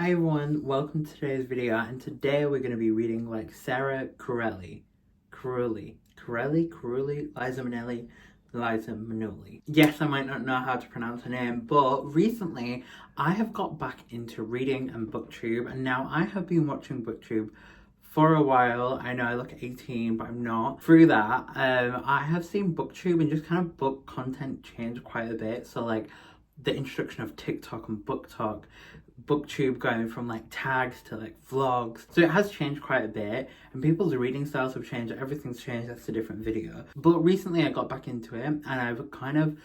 Hi everyone, welcome to today's video, and today we're going to be reading like Sara Carrolli, Liza Minnelli. Yes, I might not know how to pronounce her name, but recently I have got back into reading and booktube, and now I have been watching booktube for a while. I know I look 18, but I'm not. Through that, I have seen booktube and just kind of book content change quite a bit. So like the introduction of TikTok and booktube going from like tags to like vlogs, so it has changed quite a bit, and people's reading styles have changed. Everything's changed. That's a different video, but recently I got back into it and I've kind of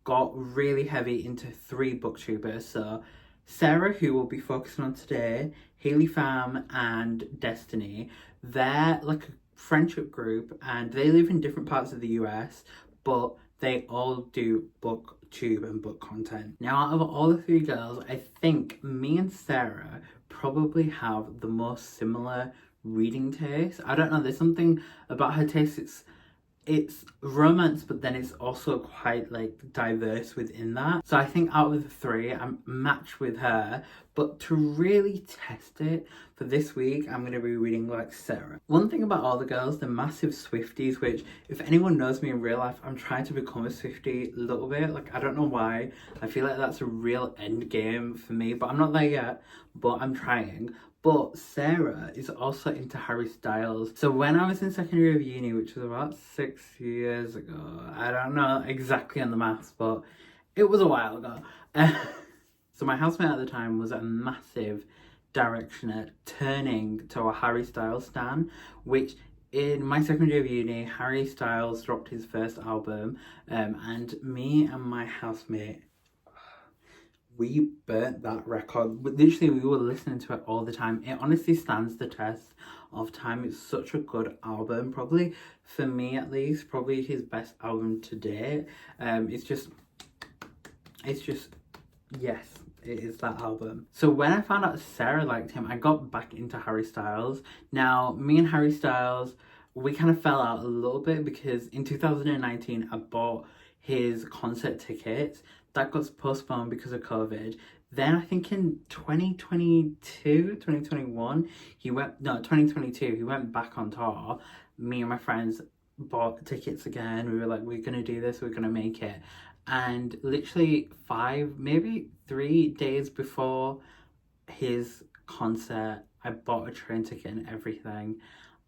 got really heavy into three booktubers. So Sarah, who we'll be focusing on today, Haley Pham and Destiny. They're like a friendship group and they live in different parts of the US, but they all do booktube and book content. Now, out of all the three girls, I think me and Sarah probably have the most similar reading taste. I don't know, there's something about her taste. It's romance, but then it's also quite like diverse within that. So I think out of the three, I'm matched with her. But to really test it for this week, I'm going to be reading like Sarah. One thing about all the girls, they're massive Swifties, which if anyone knows me in real life, I'm trying to become a Swiftie a little bit. Like, I don't know why. I feel like that's a real end game for me, but I'm not there yet, but I'm trying. But Sarah is also into Harry Styles. So when I was in second year of uni, which was about 6 years ago, I don't know exactly on the maths, but it was a while ago. So my housemate at the time was a massive directioner, turning to a Harry Styles stan, which in my second year of uni, Harry Styles dropped his first album, and me and my housemate, we burnt that record. Literally, we were listening to it all the time. It honestly stands the test of time. It's such a good album. Probably, for me at least, probably his best album to date. It's just, yes, it is that album. So when I found out Sarah liked him, I got back into Harry Styles. Now, me and Harry Styles, we kind of fell out a little bit because in 2019, I bought his concert tickets. That got postponed because of COVID. Then I think in 2022, he went back on tour. Me and my friends bought tickets again. We were like, we're gonna do this, we're gonna make it. And literally 3 days before his concert, I bought a train ticket and everything.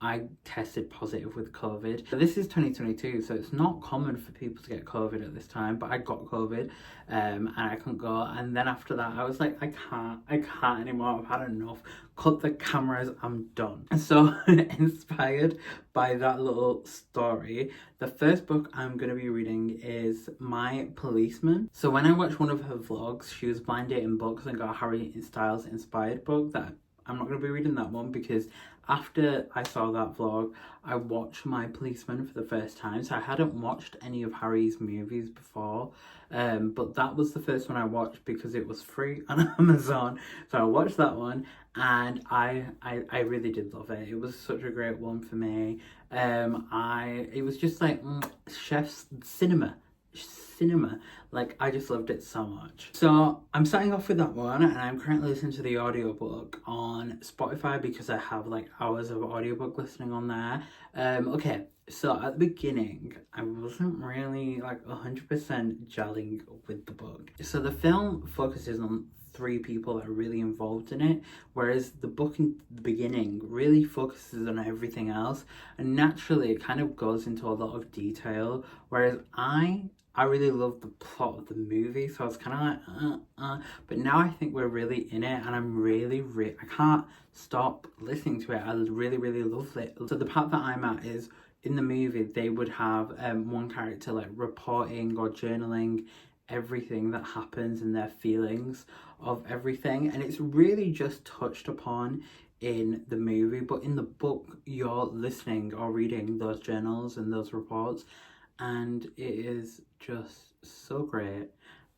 I tested positive with COVID. This is 2022, so it's not common for people to get COVID at this time, but I got COVID and I couldn't go. And then after that, I was like, I can't anymore. I've had enough. Cut the cameras, I'm done. And so inspired by that little story, the first book I'm going to be reading is My Policeman. So when I watched one of her vlogs, she was blind dating books and got a Harry Styles inspired book. That I'm not going to be reading that one because after I saw that vlog, I watched My Policeman for the first time. So I hadn't watched any of Harry's movies before, but that was the first one I watched because it was free on Amazon. So I watched that one and I really did love it. It was such a great one for me. It was just like chef's cinema. Like, I just loved it so much. So I'm starting off with that one, and I'm currently listening to the audiobook on Spotify because I have like hours of audiobook listening on there. Okay, so at the beginning I wasn't really like 100% gelling with the book. So the film focuses on 3 people that are really involved in it, whereas the book in the beginning really focuses on everything else, and naturally it kind of goes into a lot of detail, whereas I really love the plot of the movie, so I was kind of like, but now I think we're really in it, and I'm really, I can't stop listening to it. I really love it. So the part that I'm at is, in the movie, they would have one character like reporting or journaling everything that happens and their feelings of everything, and it's really just touched upon in the movie, but in the book you're listening or reading those journals and those reports, and it is just so great.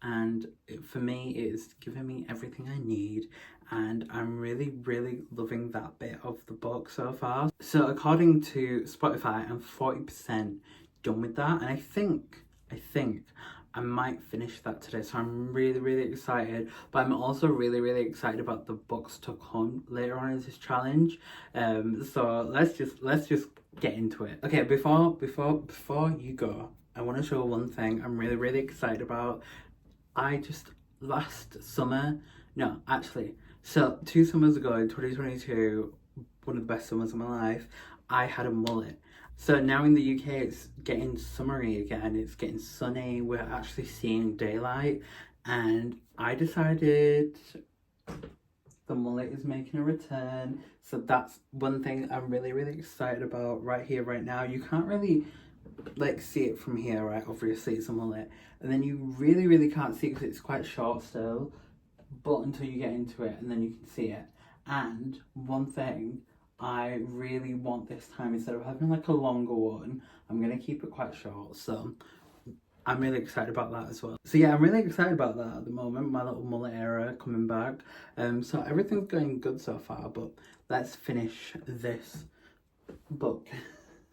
And for me, it's given me everything I need, and I'm really loving that bit of the book so far. So according to Spotify, I'm 40% done with that, and I think I might finish that today, so I'm really, really excited. But I'm also really, really excited about the books to come later on in this challenge. So let's just get into it. Okay, before you go, I want to show one thing I'm really, really excited about. I just last summer, no, actually, so 2 summers ago in 2022, one of the best summers of my life, I had a mullet. So now in the UK, it's getting summery again. It's getting sunny. We're actually seeing daylight, and I decided the mullet is making a return. So that's one thing I'm really, really excited about right here, right now. You can't really like see it from here, right? Obviously it's a mullet, and then you really, really can't see it because it's quite short still, but until you get into it, and then you can see it. And one thing I really want this time, instead of having like a longer one, I'm gonna keep it quite short. So I'm really excited about that as well. So yeah, I'm really excited about that at the moment, my little mullet era coming back. So everything's going good so far, but let's finish this book.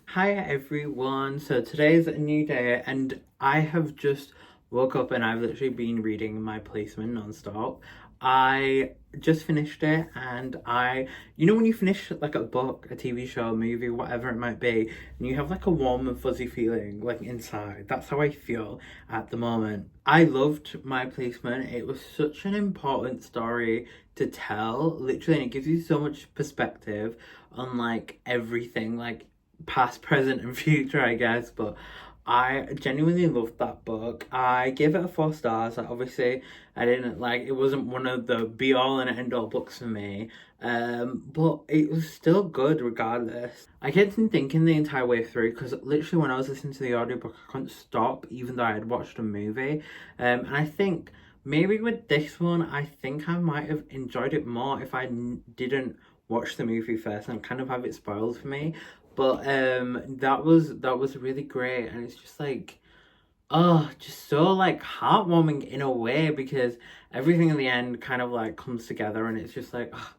Hi everyone, so today's a new day and I have just woke up and I've literally been reading my placement non-stop. I just finished it, and you know when you finish like a book, a TV show, a movie, whatever it might be, and you have like a warm and fuzzy feeling like inside. That's how I feel at the moment. I loved my placement. It was such an important story to tell, literally, and it gives you so much perspective on like everything, like past, present and future, I guess. But I genuinely loved that book. I gave it 4 stars. Like, obviously I didn't like, it wasn't one of the be all and end all books for me, but it was still good regardless. I kept on thinking the entire way through, because literally when I was listening to the audiobook I couldn't stop, even though I had watched a movie. And I think maybe with this one, I think I might have enjoyed it more if I didn't watch the movie first and kind of have it spoiled for me. But that was really great, and it's just like, oh, just so like heartwarming in a way, because everything in the end kind of like comes together, and it's just like, oh,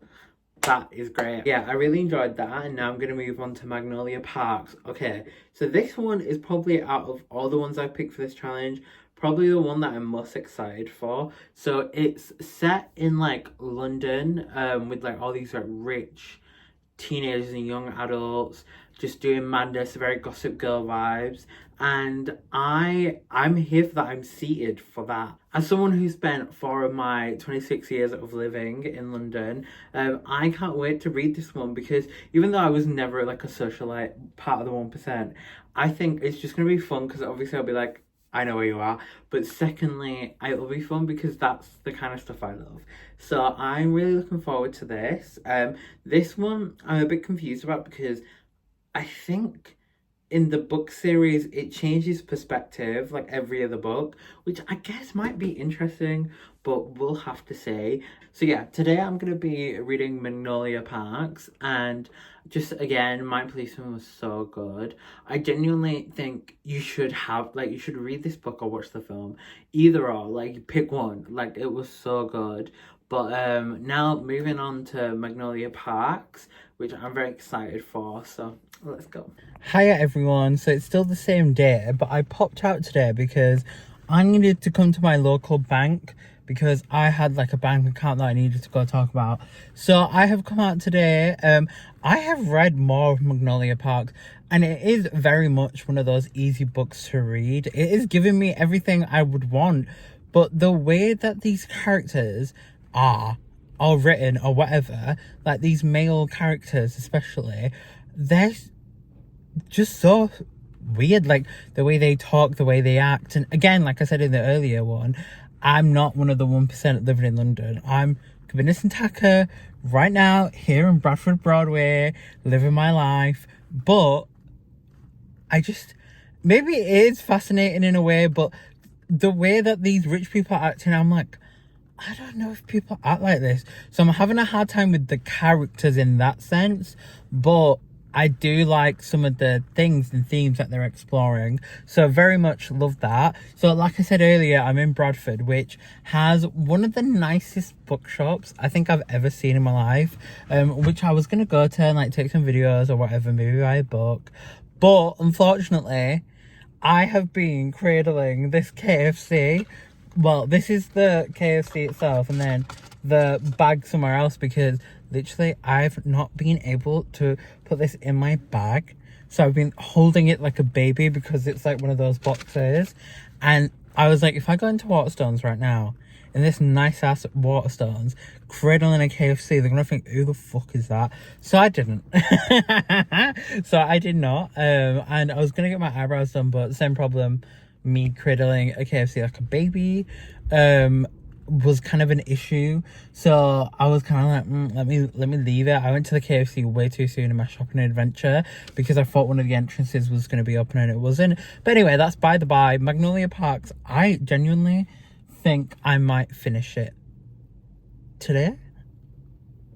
that is great. Yeah, I really enjoyed that, and now I'm gonna move on to Magnolia Parks. Okay, so this one is probably, out of all the ones I picked for this challenge, probably the one that I'm most excited for. So it's set in like London, with like all these like rich teenagers and young adults just doing madness, very Gossip Girl vibes, and I'm here for that. I'm seated for that. As someone who spent 4 of my 26 years of living in London, I can't wait to read this one, because even though I was never like a socialite, part of the 1%, I think it's just gonna be fun, because obviously I'll be like, I know where you are, but secondly, it'll be fun because that's the kind of stuff I love. So I'm really looking forward to this. This one I'm a bit confused about, because I think in the book series it changes perspective like every other book, which I guess might be interesting, but we'll have to see. So yeah, today I'm going to be reading Magnolia Parks, and just again, my placement was so good. I genuinely think you should read this book or watch the film, either or, like pick one. Like, it was so good. But now moving on to Magnolia Parks, which I'm very excited for, so let's go. Hiya everyone, so it's still the same day, but I popped out today because I needed to come to my local bank, because I had like a bank account that I needed to go talk about. So I have come out today. I have read more of Magnolia Park, and it is very much one of those easy books to read. It is giving me everything I would want, but the way that these characters are written or whatever, like these male characters especially, they're just so weird, like the way they talk, the way they act. And again, like I said in the earlier one, I'm not one of the 1% living in London. I'm Goodness and Tucker right now here in Bradford Broadway, living my life. But I just, maybe it is fascinating in a way, but the way that these rich people are acting, I'm like, I don't know if people act like this. So I'm having a hard time with the characters in that sense, but I do like some of the things and themes that they're exploring. So very much love that. So like I said earlier, I'm in Bradford, which has one of the nicest bookshops I think I've ever seen in my life, which I was going to go to and like take some videos or whatever, maybe buy a book. But unfortunately, I have been cradling this KFC. Well, this is the KFC itself, and then the bag somewhere else, because literally I've not been able to put this in my bag. So I've been holding it like a baby because it's like one of those boxes. And I was like, if I go into Waterstones right now, in this nice ass Waterstones, cradling a KFC, they're gonna think, who the fuck is that? So I didn't. So I did not. And I was gonna get my eyebrows done, but same problem, me cradling a KFC like a baby was kind of an issue. So I was kind of like, let me leave it. I went to the KFC way too soon in my shopping adventure because I thought one of the entrances was going to be open and it wasn't. But anyway, that's by the by. Magnolia Parks, I genuinely think I might finish it today.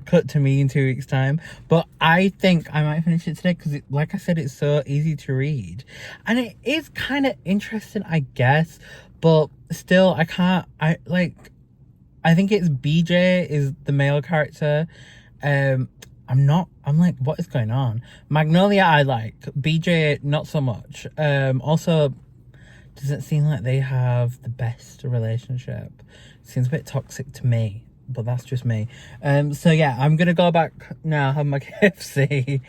Cut to me in 2 weeks time, but I think I might finish it today because, like I said, it's so easy to read and it is kind of interesting, I guess, but still I think it's BJ is the male character. I'm like, what is going on? Magnolia I like, BJ not so much. Also doesn't seem like they have the best relationship. Seems a bit toxic to me, but that's just me. So yeah, I'm gonna go back now, have my KFC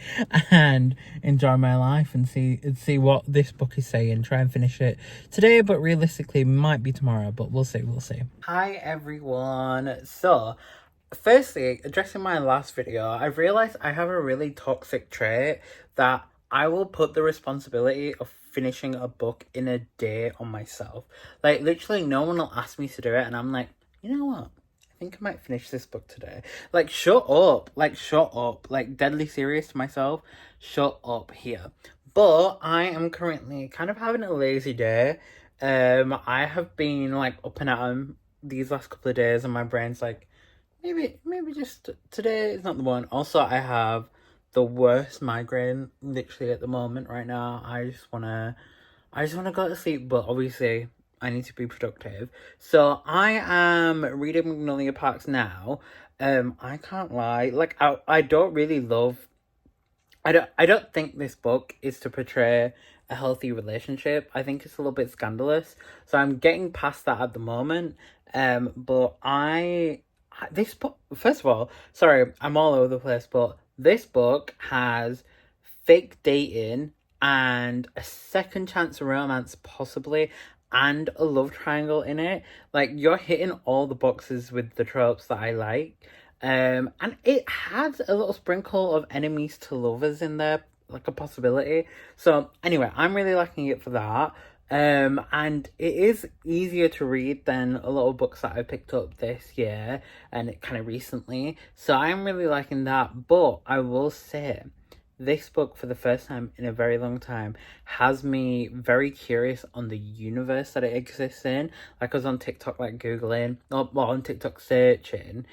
and enjoy my life and see what this book is saying. Try and finish it today, but realistically might be tomorrow, but we'll see. Hi everyone. So firstly, addressing my last video, I've realized I have a really toxic trait that I will put the responsibility of finishing a book in a day on myself. Like, literally no one will ask me to do it and I'm like, you know what? I think I might finish this book today. Like, shut up. Like, deadly serious to myself. Shut up here. But I am currently kind of having a lazy day. I have been, like, up and at 'em these last couple of days and my brain's like, maybe just today is not the one. Also, I have the worst migraine literally at the moment right now. I just wanna go to sleep, but obviously I need to be productive. So I am reading Magnolia Parks now. I can't lie. Like, I don't really love... I don't think this book is to portray a healthy relationship. I think it's a little bit scandalous. So I'm getting past that at the moment. But this book, first of all, sorry, I'm all over the place, but this book has fake dating and a second chance romance possibly, and a love triangle in it. Like, you're hitting all the boxes with the tropes that I like. And it has a little sprinkle of enemies to lovers in there, like a possibility. So anyway, I'm really liking it for that. And it is easier to read than a lot of books that I picked up this year and it kind of recently. So I'm really liking that. But I will say, this book, for the first time in a very long time, has me very curious on the universe that it exists in. Like, I was on TikTok, like, Googling, on TikTok searching,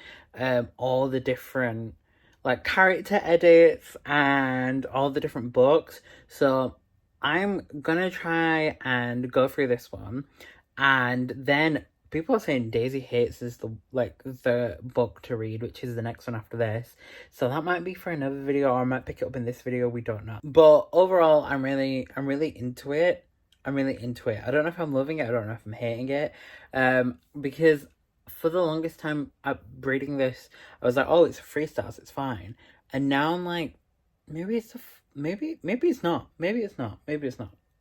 all the different, like, character edits and all the different books. So I'm gonna try and go through this one. And then people are saying Daisy Hates is the book to read, which is the next one after this. So that might be for another video, or I might pick it up in this video, we don't know. But overall, I'm really into it. I don't know if I'm loving it, I don't know if I'm hating it. Because for the longest time reading this, I was like, oh, it's 3 stars, it's fine. And now I'm like, maybe it's maybe it's not.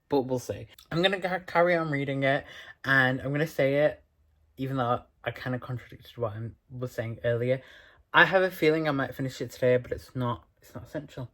But we'll see. I'm gonna carry on reading it, and I'm gonna say it, even though I kind of contradicted what I was saying earlier. I have a feeling I might finish it today, but it's not essential.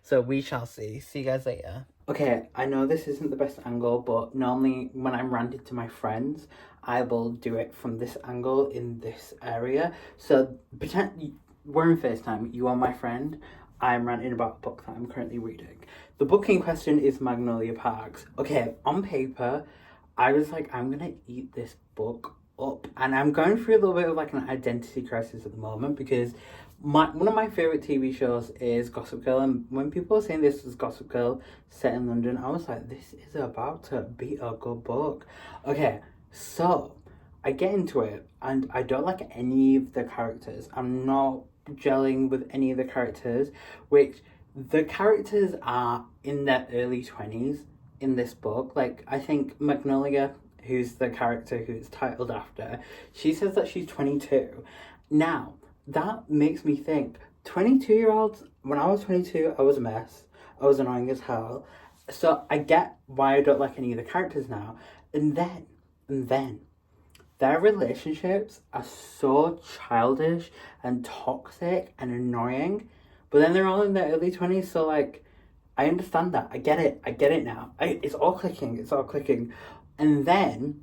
So we shall see. See you guys later. Okay, I know this isn't the best angle, but normally when I'm ranting to my friends, I will do it from this angle in this area. So pretend we're in FaceTime, you are my friend, I'm ranting about the book that I'm currently reading. The book in question is Magnolia Parks. Okay, on paper, I was like, I'm gonna eat this book up. And I'm going through a little bit of like an identity crisis at the moment because one of my favourite TV shows is Gossip Girl. And when people are saying this is Gossip Girl set in London, I was like, this is about to be a good book. Okay, so I get into it and I don't like any of the characters. I'm not gelling with any of the characters, which the characters are in their early 20s. in this book. Like, I think Magnolia, who's the character who it's titled after, she says that she's 22. Now, that makes me think, 22-year-olds, when I was 22, I was a mess. I was annoying as hell. So I get why I don't like any of the characters now. And then, their relationships are so childish and toxic and annoying. But then they're all in their early 20s, so like, I understand that. I get it now. It's all clicking. And then,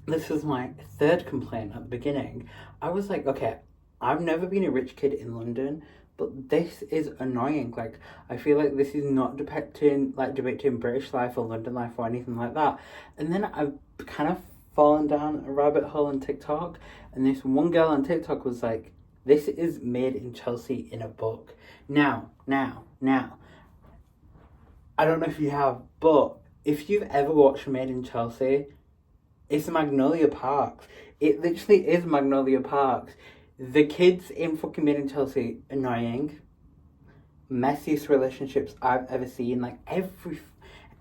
this was my third complaint at the beginning. I was like, okay, I've never been a rich kid in London, but this is annoying. Like, I feel like this is not depicting British life or London life or anything like that. And then I've kind of fallen down a rabbit hole on TikTok, and this one girl on TikTok was like, this is made in Chelsea in a book. Now, I don't know if you have, but if you've ever watched Made in Chelsea, it's Magnolia Parks. It literally is Magnolia Parks. The kids in fucking Made in Chelsea, annoying. Messiest relationships I've ever seen. Like, every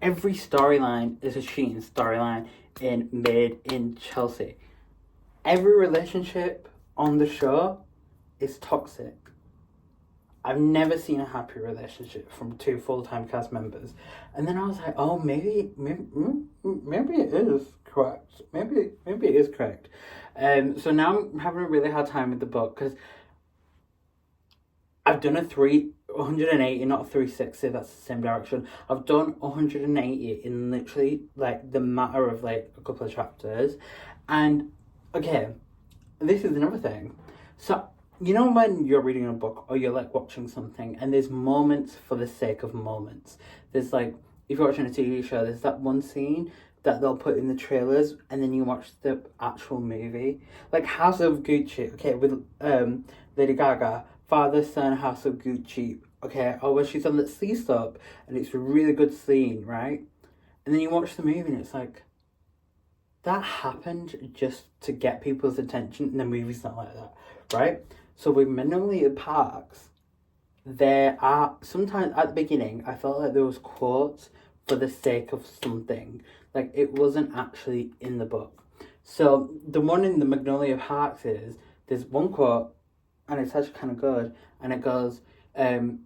storyline is a cheating storyline in Made in Chelsea. Every relationship on the show is toxic. I've never seen a happy relationship from two full-time cast members. And then I was like, oh, maybe it is correct. Maybe it is correct. So now I'm having a really hard time with the book because I've done a 180, not a 360, that's the same direction. I've done 180 in literally like the matter of like a couple of chapters. And okay, this is another thing. So, you know when you're reading a book or you're like watching something and there's moments for the sake of moments. There's like, if you're watching a TV show, there's that one scene that they'll put in the trailers and then you watch the actual movie. Like House of Gucci, okay, with Lady Gaga, Father, Son, House of Gucci, okay, or when she's on that sea stop and it's a really good scene, right? And then you watch the movie and it's like, that happened just to get people's attention and the movie's not like that, right? So with Magnolia Parks, there are sometimes at the beginning I felt like there was quotes for the sake of something. Like it wasn't actually in the book. So the one in the Magnolia Parks is there's one quote and it's actually kind of good and it goes,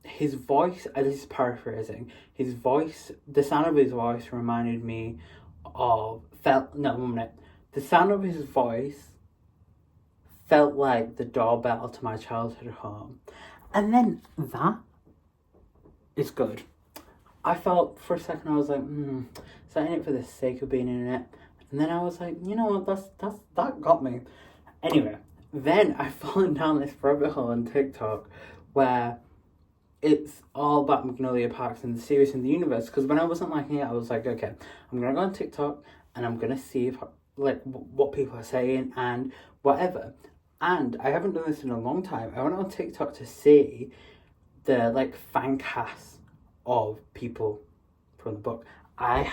his voice, this is paraphrasing, his voice, the sound of his voice reminded me of, the sound of his voice felt like the doorbell to my childhood home. And then that is good. I felt for a second, I was like, is that in it for the sake of being in it? And then I was like, you know what, that got me. Anyway, then I've fallen down this rabbit hole on TikTok where it's all about Magnolia Parks and the series in the universe. Because when I wasn't liking it, I was like, okay, I'm going to go on TikTok and I'm going to see if, like, what people are saying and whatever. And I haven't done this in a long time. I went on TikTok to see the, like, fan casts of people from the book. I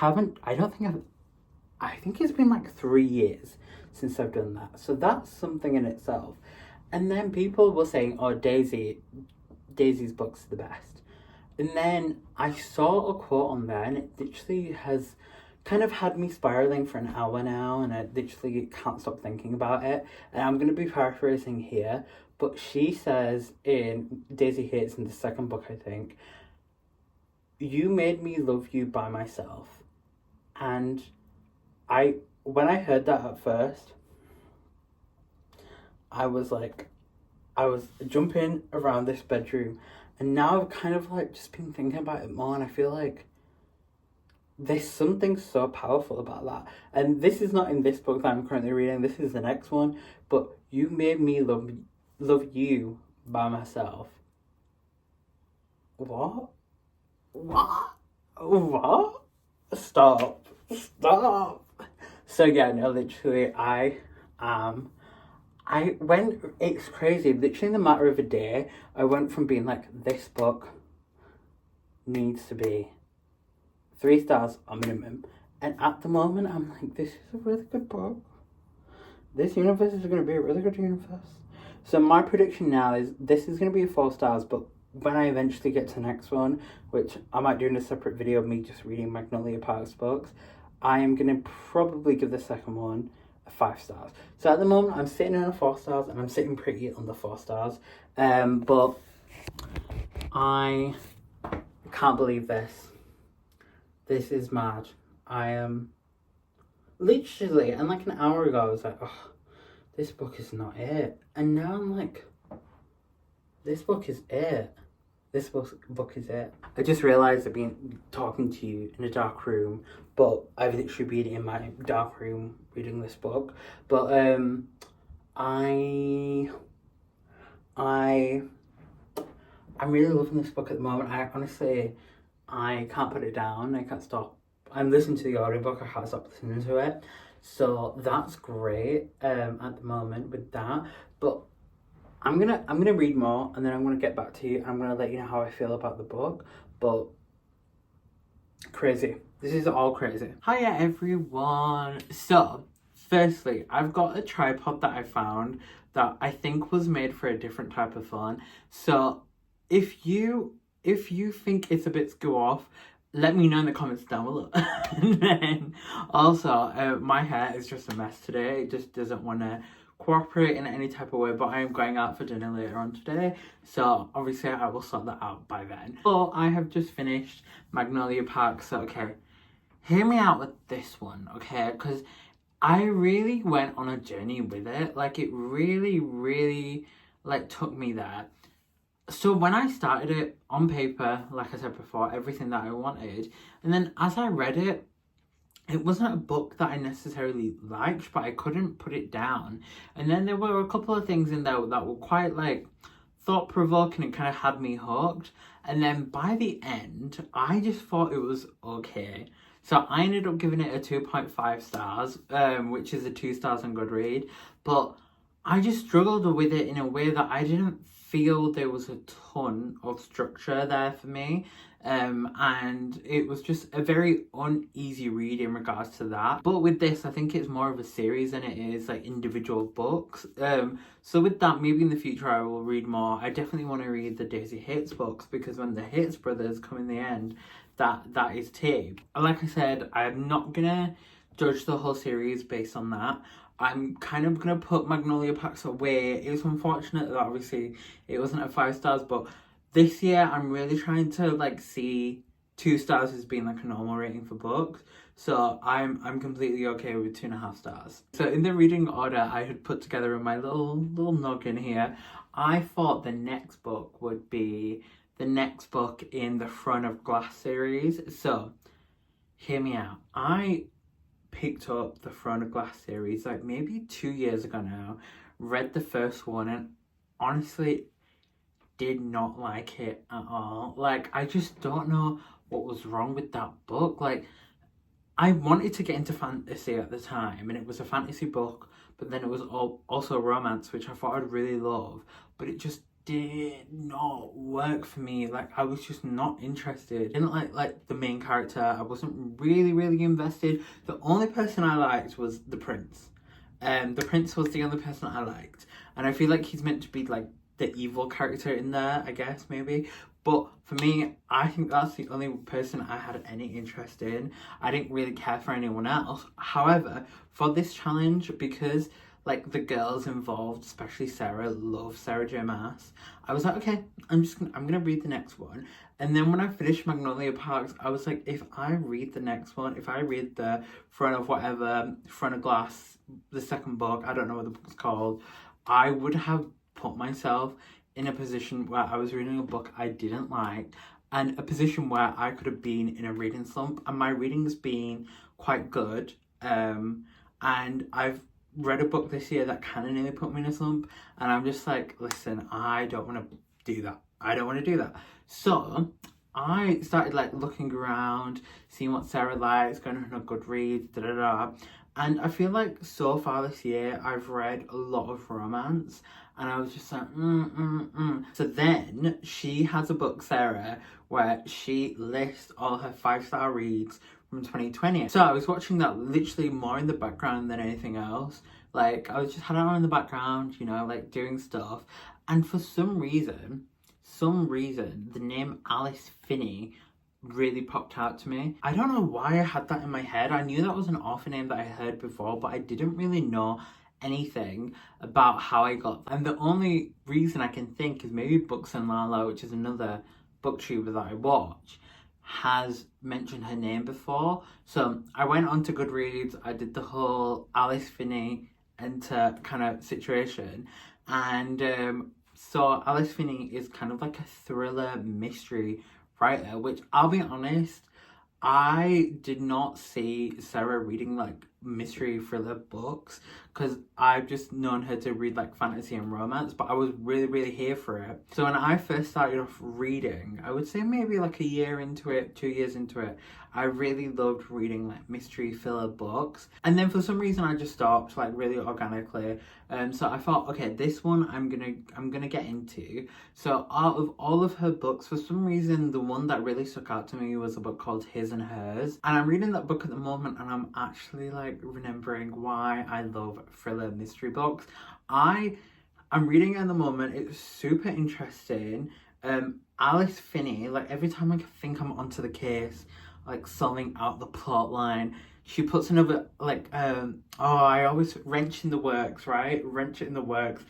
think it's been like 3 years since I've done that. So that's something in itself. And then people were saying, oh, Daisy's book's the best. And then I saw a quote on there and it literally has kind of had me spiraling for an hour now and I literally can't stop thinking about it. And I'm going to be paraphrasing here, but she says in Daisy Hates in the second book, I think, you made me love you by myself. And when I heard that at first, I was jumping around this bedroom and now I've kind of like just been thinking about it more and I feel like there's something so powerful about that. And this is not in this book that I'm currently reading, this is the next one, but you made me love you by myself. What? Stop. So yeah, no, literally, it's crazy, literally in the matter of a day, I went from being like, this book needs to be 3 stars a minimum, and at the moment, I'm like, this is a really good book. This universe is going to be a really good universe. So my prediction now is, this is going to be 4 stars, but when I eventually get to the next one, which I might do in a separate video of me just reading Magnolia Park's books, I am going to probably give the second one a 5 stars. So at the moment, I'm sitting on a 4 stars, and I'm sitting pretty on the 4 stars. But I can't believe this. This is mad. I am literally, and like an hour ago, I was like, oh, this book is not it. And now I'm like, this book is it. This book is it. I just realised I've been talking to you in a dark room, but I've literally been in my dark room reading this book. But I'm really loving this book at the moment. I can't put it down. I can't stop. I'm listening to the audiobook. I can't stop listening to it. So that's great at the moment with that. But I'm gonna read more, and then I'm gonna get back to you, and I'm gonna let you know how I feel about the book. But crazy. This is all crazy. Hiya everyone. So firstly, I've got a tripod that I found that I think was made for a different type of fun. So if you think it's a bit screw off, let me know in the comments down below. And then also, my hair is just a mess today. It just doesn't want to cooperate in any type of way, but I am going out for dinner later on today, so obviously I will sort that out by then. But I have just finished Magnolia Park, so okay, hear me out with this one, okay, because I really went on a journey with it. Like, it really like took me there. So when I started it on paper, like I said before, everything that I wanted, and then as I read it, it wasn't a book that I necessarily liked, but I couldn't put it down. And then there were a couple of things in there that were quite like thought-provoking and kind of had me hooked. And then by the end, I just thought it was okay. So I ended up giving it a 2.5 stars, which is a 2 stars on Goodreads. But I just struggled with it in a way that I didn't feel there was a ton of structure there for me. And it was just a very uneasy read in regards to that. But with this, I think it's more of a series than it is like individual books. So with that, maybe in the future I will read more. I definitely want to read the Daisy Hits books, because when the Hits brothers come in the end, that is tea. Like I said, I'm not gonna judge the whole series based on that. I'm kind of gonna put Magnolia Park away. It was unfortunate that obviously it wasn't a 5 stars, but this year I'm really trying to like see 2 stars as being like a normal rating for books. So I'm completely okay with 2.5 stars. So in the reading order I had put together in my little noggin here, I thought the next book would be the next book in the Front of Glass series. So hear me out. I picked up the Front of Glass series like maybe 2 years ago now, read the first one, and honestly did not like it at all. Like, I just don't know what was wrong with that book. Like, I wanted to get into fantasy at the time, and it was a fantasy book, but then it was also romance, which I thought I'd really love, but it just did not work for me. Like, I was just not interested. I didn't like the main character. I wasn't really invested. The only person I liked was the prince. The prince was the only person I liked, and I feel like he's meant to be like the evil character in there, I guess, maybe. But for me, I think that's the only person I had any interest in. I didn't really care for anyone else. However, for this challenge, because like the girls involved, especially Sarah, love Sarah J. Maas, I was like, okay, I'm gonna read the next one. And then when I finished Magnolia Parks, I was like, if I read the next one, if I read the Front of Glass, the second book, I don't know what the book's called, I would have put myself in a position where I was reading a book I didn't like, and a position where I could have been in a reading slump. And my reading's been quite good, and I've read a book this year that kind of nearly put me in a slump, and I'm just like, listen, I don't want to do that. I don't want to do that. So I started like looking around, seeing what Sarah likes, going on a Goodreads, and I feel like so far this year I've read a lot of romance, and I was just like, So then she has a book, Sarah, where she lists all her 5-star reads from 2020. So I was watching that literally more in the background than anything else. Like, I was just had it on in the background, you know, like doing stuff. And for some reason, some reason the name Alice Finney really popped out to me. I don't know why I had that in my head. I knew that was an author name that I heard before, but I didn't really know anything about how I got. And the only reason I can think is maybe Books and Lala, which is another booktuber that I watch, has mentioned her name before. So I went on to Goodreads, I did the whole Alice Finney enter kind of situation, and so Alice Finney is kind of like a thriller mystery writer, which I'll be honest, I did not see Sarah reading like mystery thriller books because I've just known her to read like fantasy and romance, but I was really here for it. So when I first started off reading, I would say maybe like a year into it, 2 years into it, I really loved reading like mystery thriller books. And then for some reason I just stopped like really organically. So I thought, okay, this one I'm gonna get into. So out of all of her books, for some reason the one that really stuck out to me was a book called His and Hers. And I'm reading that book at the moment and I'm actually like remembering why I love thriller mystery books. I'm reading it at the moment, it's super interesting. Alice Finney, like every time I think I'm onto the case, like solving out the plot line, she puts another like I always wrench in the works, right? Wrench it in the works.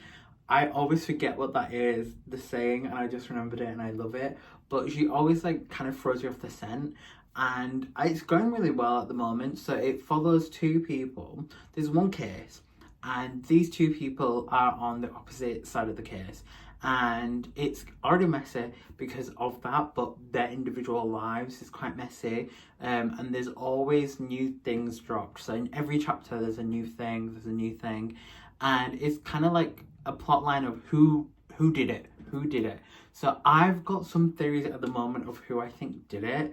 I always forget what that is, the saying, and I just remembered it and I love it. But she always like kind of throws you off the scent, and it's going really well at the moment. So it follows two people. There's one case, and these two people are on the opposite side of the case. And it's already messy because of that, but their individual lives is quite messy, and there's always new things dropped. So in every chapter there's a new thing, and it's kind of like a plot line of who did it. So I've got some theories at the moment of who I think did it.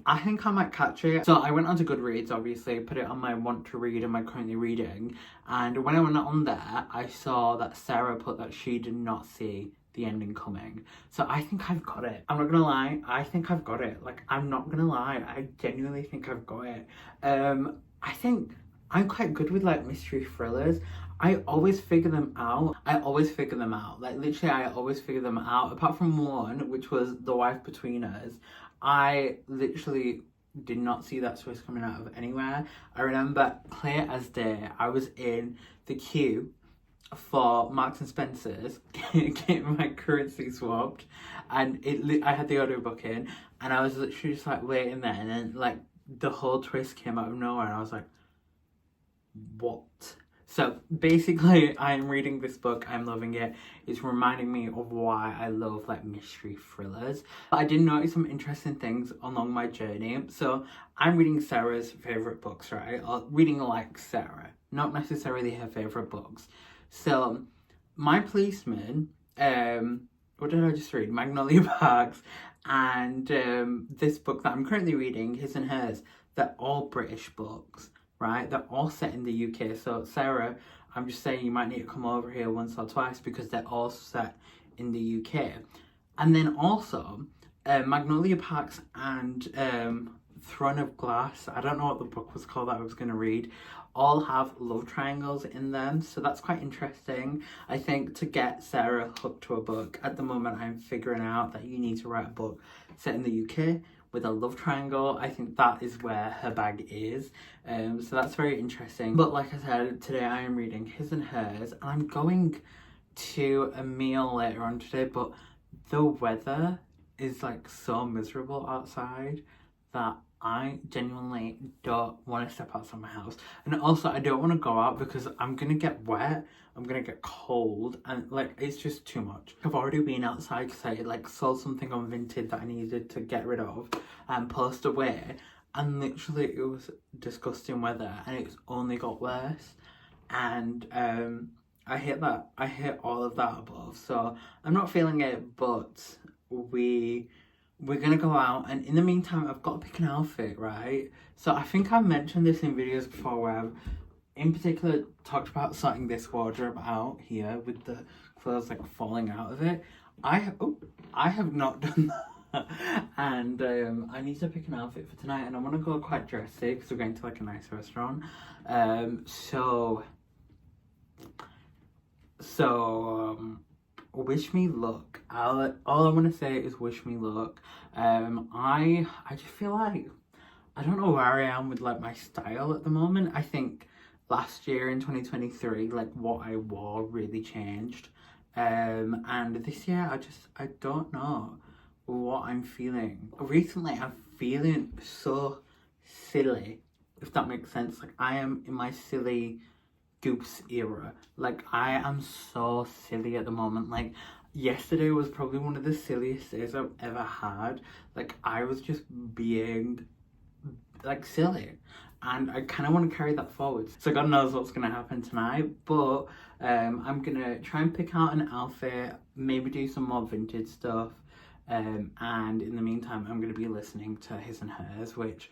I think I might catch it. So I went onto Goodreads, obviously, put it on my want to read and my currently reading. And when I went on there, I saw that Sarah put that she did not see the ending coming. So I think I've got it. I'm not gonna lie, I think I've got it. Like, I'm not gonna lie, I genuinely think I've got it. I think I'm quite good with like mystery thrillers. I always figure them out. Like literally I always figure them out. Apart from one, which was The Wife Between Us. I literally did not see that twist coming out of anywhere. I remember clear as day, I was in the queue for Marks and Spencer's getting my currency swapped, and I had the audio book in, and I was literally just like waiting there, and then like the whole twist came out of nowhere, and I was like, what? So basically, I'm reading this book, I'm loving it. It's reminding me of why I love like mystery thrillers. But I did notice some interesting things along my journey. So I'm reading Sarah's favourite books, right? Or reading like Sarah, not necessarily her favourite books. So My Policeman, what did I just read? Magnolia Parks, and this book that I'm currently reading, His and Hers, they're all British books. Right, they're all set in the UK. So Sarah, I'm just saying you might need to come over here once or twice because they're all set in the UK. And then also Magnolia Parks and Throne of Glass, I don't know what the book was called that I was going to read, all have love triangles in them. So that's quite interesting. I think to get Sarah hooked to a book, at the moment I'm figuring out that you need to write a book set in the UK with a love triangle. I think that is where her bag is. So that's very interesting. But like I said, today I am reading His and Hers, and I'm going to a meal later on today, but the weather is like so miserable outside that I genuinely don't want to step outside my house. And also I don't want to go out because I'm gonna get wet, I'm gonna get cold, and like it's just too much. I've already been outside because I like saw something on Vinted that I needed to get rid of and post away, and literally it was disgusting weather and it's only got worse. And I hate that. I hate all of that above, so I'm not feeling it. But we're gonna go out, and in the meantime I've got to pick an outfit, right? So I think I've mentioned this in videos before where I've in particular talked about sorting this wardrobe out here with the clothes like falling out of it. I have not done that. And I need to pick an outfit for tonight, and I want to go quite dressy because we're going to like a nice restaurant. So wish me luck. All I want to say is wish me luck. I just feel like I don't know where I am with like my style at the moment. I think last year in 2023, like what I wore really changed. And this year I don't know what I'm feeling. Recently I'm feeling so silly, if that makes sense. Like I am in my silly goose era. Like I am so silly at the moment. Like yesterday was probably one of the silliest days I've ever had. Like I was just being like silly, and I kind of want to carry that forward. So God knows what's gonna happen tonight, but I'm gonna try and pick out an outfit, maybe do some more vintage stuff, and in the meantime I'm gonna be listening to His and Hers, which,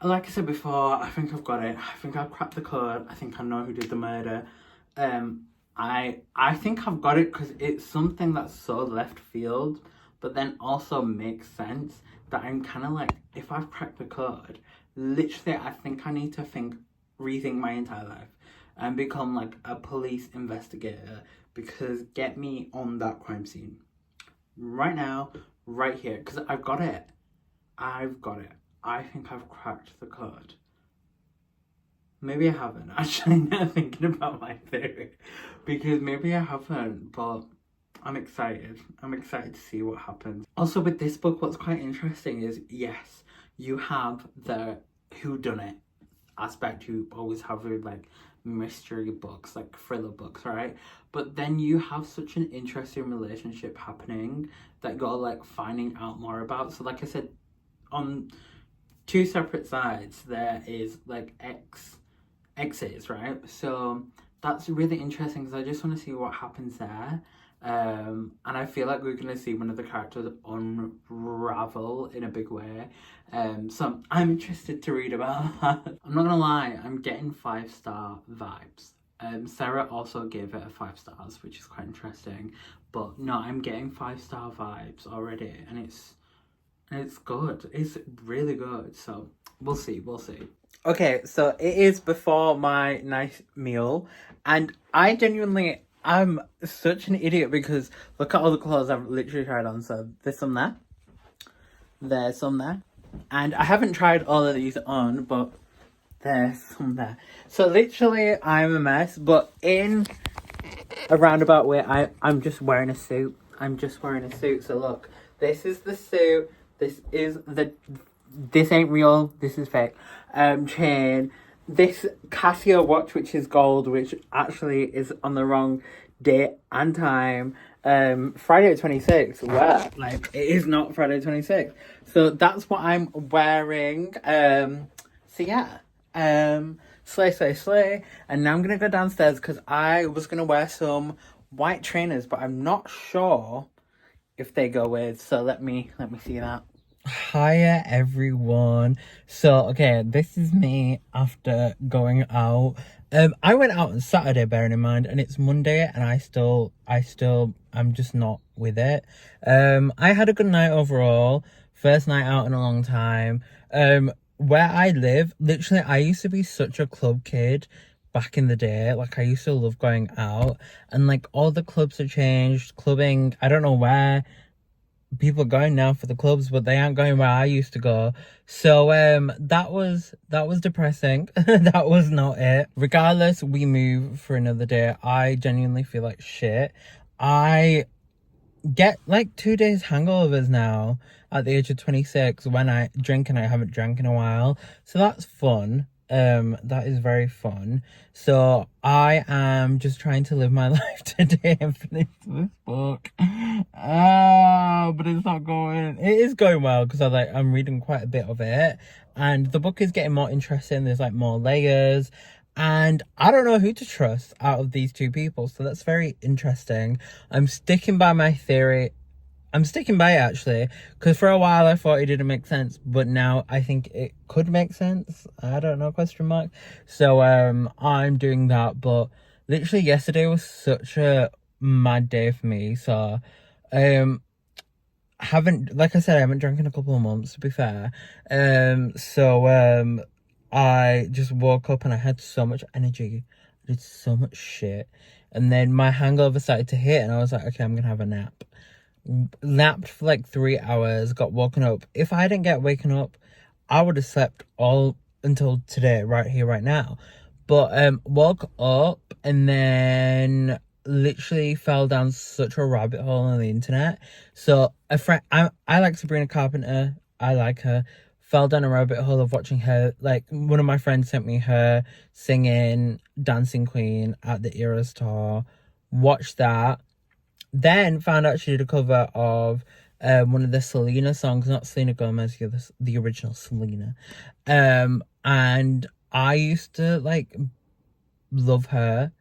like I said before, I think I've got it. I think I've cracked the code. I think I know who did the murder. I think I've got it because it's something that's so left field, but then also makes sense, that I'm kind of like, if I've cracked the code, literally I think I need to rethink my entire life and become like a police investigator, because get me on that crime scene right now, right here, because I've got it. I think I've cracked the code. Maybe I haven't, actually, now thinking about my theory, because maybe I haven't, but I'm excited. I'm excited to see what happens. Also, with this book, what's quite interesting is, yes, you have the whodunit aspect you always have with like mystery books, like thriller books, right? But then you have such an interesting relationship happening that you're like finding out more about. So like I said, on two separate sides there is like exes, right? So that's really interesting because I just want to see what happens there. And I feel like we're gonna see one of the characters unravel in a big way. So I'm interested to read about that. I'm not gonna lie, I'm getting 5-star vibes. Sarah also gave it a 5 stars, which is quite interesting. But no, I'm getting 5-star vibes already, and it's good. It's really good. So we'll see. Okay, so it is before my nice meal, and I genuinely am such an idiot because look at all the clothes I've literally tried on. So there's some there, and I haven't tried all of these on, but there's some there. So literally I'm a mess, but in a roundabout way, I'm just wearing a suit. So look, this is the suit. This ain't real, this is fake. Chain. This Casio watch, which is gold, which actually is on the wrong date and time. Friday 26th. Where? Like, it is not Friday 26th. So that's what I'm wearing. So yeah. Slay. And now I'm gonna go downstairs because I was gonna wear some white trainers, but I'm not sure if they go with. So let me see that. Hiya everyone. So okay, this is me after going out. I went out on Saturday, bearing in mind, and it's Monday, and I'm just not with it. I had a good night overall. First night out in a long time. Where I live, literally, I used to be such a club kid back in the day. Like, I used to love going out, and like all the clubs have changed. Clubbing, I don't know where people are going now for the clubs, but they aren't going where I used to go. So that was depressing. That was not it. Regardless, we move for another day. I genuinely feel like shit. I get like 2 days hangovers now at the age of 26 when I drink, and I haven't drank in a while. So that's fun. That is very fun. So I am just trying to live my life today and finish this book. But it's not going. It is going well because I'm reading quite a bit of it, and the book is getting more interesting. There's like more layers, and I don't know who to trust out of these two people. So that's very interesting. I'm sticking by my theory. I'm sticking by it, actually, because for a while I thought it didn't make sense, but now I think it could make sense. I don't know, question mark. So I'm doing that, but literally yesterday was such a mad day for me. So like I said, I haven't drank in a couple of months, to be fair. I just woke up and I had so much energy. I did so much shit. and then my hangover started to hit, and I was like, okay, I'm gonna have a nap. Napped for like 3 hours, got woken up. If I didn't get waken up, I would have slept all until today, right here, right now. But woke up and then literally fell down such a rabbit hole on the internet. So a friend, I like Sabrina Carpenter. I like her. Fell down a rabbit hole of watching her. Like, one of my friends sent me her singing Dancing Queen at the Eras tour. Watched that. Then found out she did a cover of one of the Selena songs, not Selena Gomez, the original Selena. And I used to like love her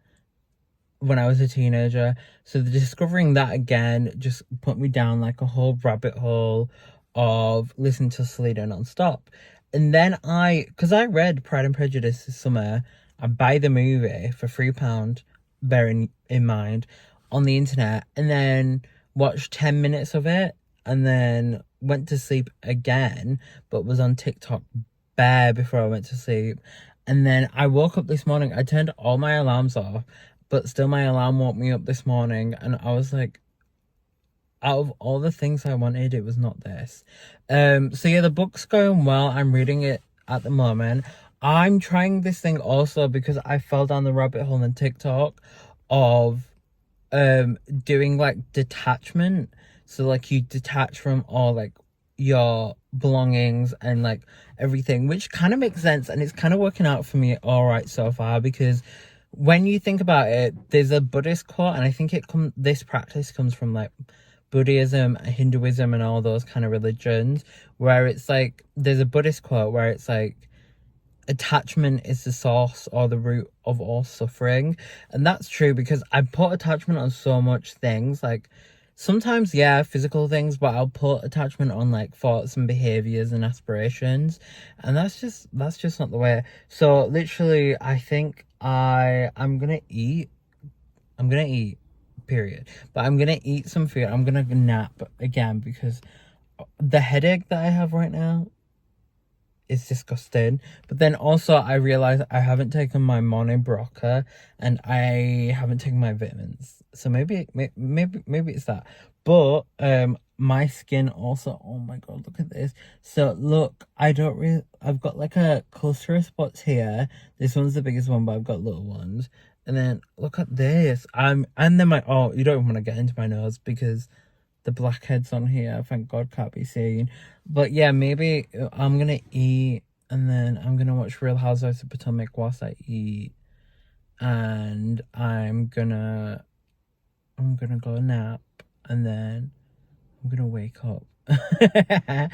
when I was a teenager. So discovering that again just put me down like a whole rabbit hole of listening to Selena non-stop. And then because I read Pride and Prejudice this summer, I buy the movie for £3, bearing in mind, on the internet, and then watched 10 minutes of it, and then went to sleep again, but was on TikTok bare before I went to sleep. And then I woke up this morning, I turned all my alarms off, but still my alarm woke me up this morning, and I was like, out of all the things I wanted, it was not this. So yeah, the book's going well. I'm reading it at the moment. I'm trying this thing also because I fell down the rabbit hole on TikTok of doing like detachment. So like you detach from all like your belongings and like everything, which kind of makes sense, and it's kind of working out for me all right so far, because when you think about it, there's a Buddhist quote, and I think this practice comes from like Buddhism, Hinduism, and all those kind of religions, where it's like there's a Buddhist quote where it's like, attachment is the source or the root of all suffering. And that's true, because I put attachment on so much things, like sometimes, yeah, physical things, but I'll put attachment on like thoughts and behaviors and aspirations, and that's just not the way. So literally, I think I'm gonna eat, period, but I'm gonna eat some food. I'm gonna nap again, because the headache that I have right now is disgusting. But then also I realized I haven't taken my morning Berocca, and I haven't taken my vitamins, so maybe it's that. But my skin also, oh my god, look at this. So look, I've got like a cluster of spots here. This one's the biggest one, but I've got little ones. And then look at this. And then you don't even want to get into my nose, because the blackheads on here, thank god, can't be seen. But yeah, maybe I'm gonna eat, and then I'm gonna watch Real Housewives of Potomac whilst I eat, and I'm gonna go nap, and then I'm gonna wake up. But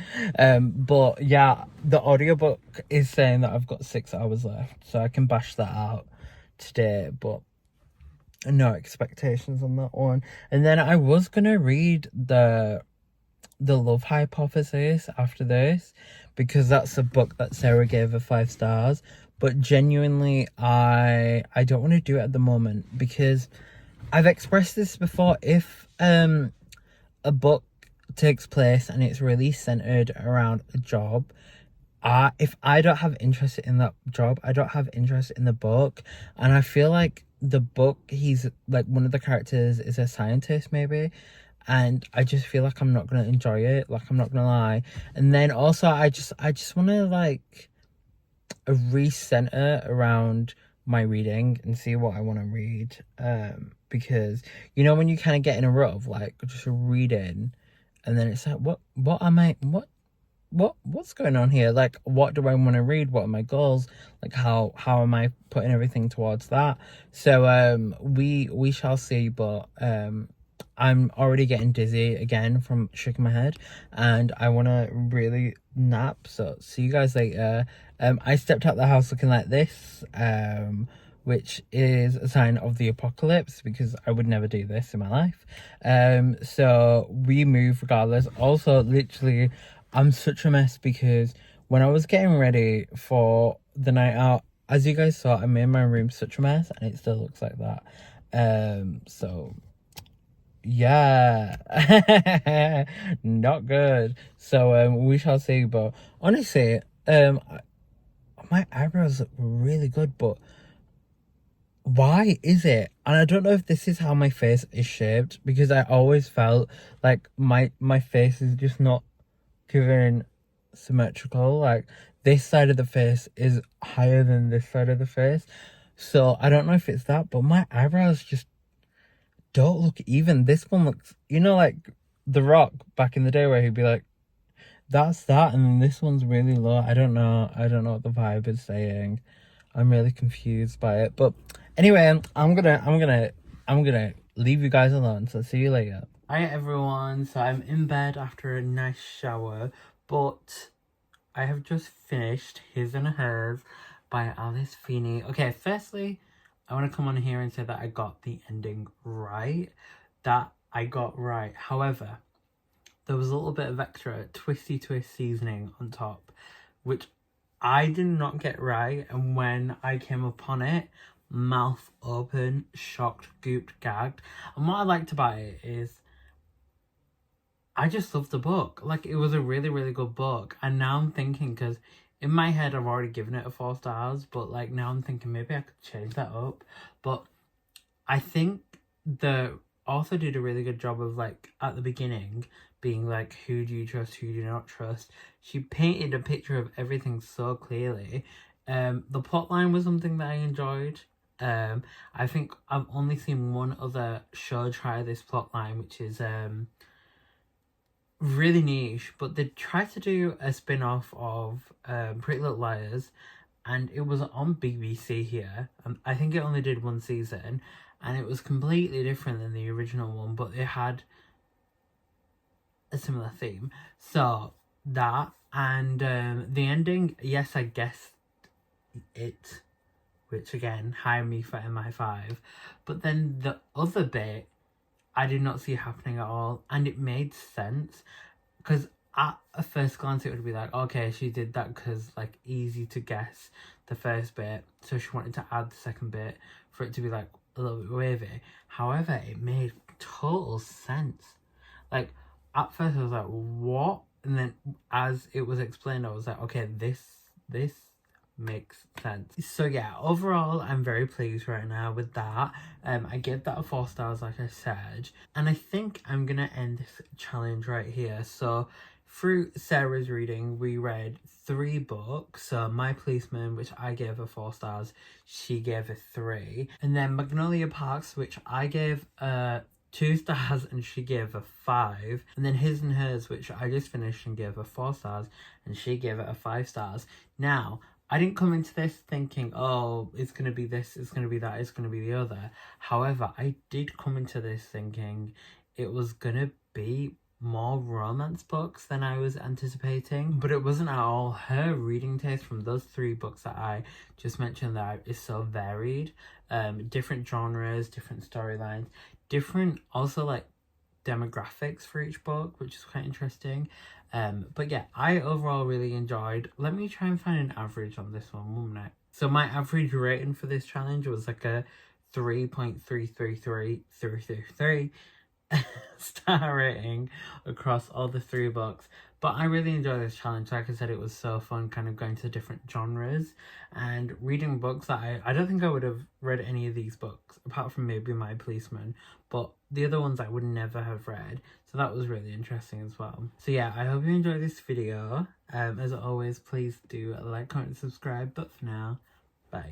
yeah, the audiobook is saying that I've got 6 hours left, so I can bash that out today, but no expectations on that one. And then I was gonna read the Love Hypothesis after this, because that's a book that Sarah gave her 5 stars. But genuinely, I don't want to do it at the moment, because I've expressed this before. If a book takes place and it's really centered around a job, if I don't have interest in that job, I don't have interest in the book. And I feel like the book, he's like, one of the characters is a scientist maybe, and I just feel like I'm not gonna enjoy it, like, I'm not gonna lie. And then also I just want to like recenter around my reading and see what I want to read, because you know when you kind of get in a rut of like just reading, and then it's like, what's going on here? Like, what do I want to read? What are my goals? Like, how am I putting everything towards that? So we shall see. But I'm already getting dizzy again from shaking my head, and I want to really nap. So see you guys later. I stepped out the house looking like this, which is a sign of the apocalypse, because I would never do this in my life. So we move regardless. Also, literally, I'm such a mess, because when I was getting ready for the night out, as you guys saw, I made my room such a mess, and it still looks like that. So yeah, not good. So we shall see. But honestly, my eyebrows look really good, but why is it? And I don't know if this is how my face is shaped, because I always felt like my face is just not given symmetrical. Like this side of the face is higher than this side of the face. So I don't know if it's that, but my eyebrows just don't look even. This one looks, you know, like The Rock back in the day where he'd be like, that's that, and then this one's really low. I don't know. I don't know what the vibe is saying. I'm really confused by it. But anyway, I'm gonna leave you guys alone. So see you later. Hi everyone. So I'm in bed after a nice shower, but I have just finished His and Hers by Alice Feeney. Okay, firstly, I want to come on here and say that I got the ending right. That I got right. However, there was a little bit of extra twisty twist seasoning on top, which I did not get right. And when I came upon it, mouth open, shocked, gooped, gagged. And what I liked about it is I just loved the book. Like, it was a really, really good book. And now I'm thinking, because in my head I've already given it a 4 stars, but like now I'm thinking maybe I could change that up. But I think the author did a really good job of, like, at the beginning being like, who do you trust, who do you not trust. She painted a picture of everything so clearly. The plot line was something that I enjoyed. I think I've only seen one other show try this plot line, which is really niche, but they tried to do a spin-off of Pretty Little Liars, and it was on BBC here. I think it only did 1 season, and it was completely different than the original one, but it had a similar theme. So that, and the ending, yes, I guessed it, which again, hire me for MI5. But then the other bit, I did not see happening at all, and it made sense, because at a first glance it would be like, okay, she did that because, like, easy to guess the first bit, so she wanted to add the second bit for it to be like a little bit wavy. However, it made total sense. Like, at first I was like, what? And then as it was explained, I was like, okay, this makes sense. So yeah, overall I'm very pleased right now with that. I gave that a 4 stars, like I said, and I think I'm gonna end this challenge right here. So through Sarah's reading, we read 3 books. So My Policeman, which I gave a 4 stars, she gave a 3, and then Magnolia Parks, which I gave 2 stars and she gave a 5, and then His and Hers, which I just finished and gave a 4 stars, and she gave it a 5 stars. Now, I didn't come into this thinking, oh, it's going to be this, it's going to be that, it's going to be the other. However, I did come into this thinking it was going to be more romance books than I was anticipating, but it wasn't at all. Her reading taste from those 3 books that I just mentioned there is so varied. Different genres, different storylines, different also like demographics for each book, which is quite interesting. But yeah, I overall really enjoyed. Let me try and find an average on this one minute. So my average rating for this challenge was like a 3.333 star rating across all the 3 books. But I really enjoyed this challenge. Like I said, it was so fun kind of going to different genres and reading books that I don't think I would have read any of these books apart from maybe My Policeman, but the other ones I would never have read. So that was really interesting as well. So yeah, I hope you enjoyed this video. As always, please do like, comment, subscribe. But for now, bye.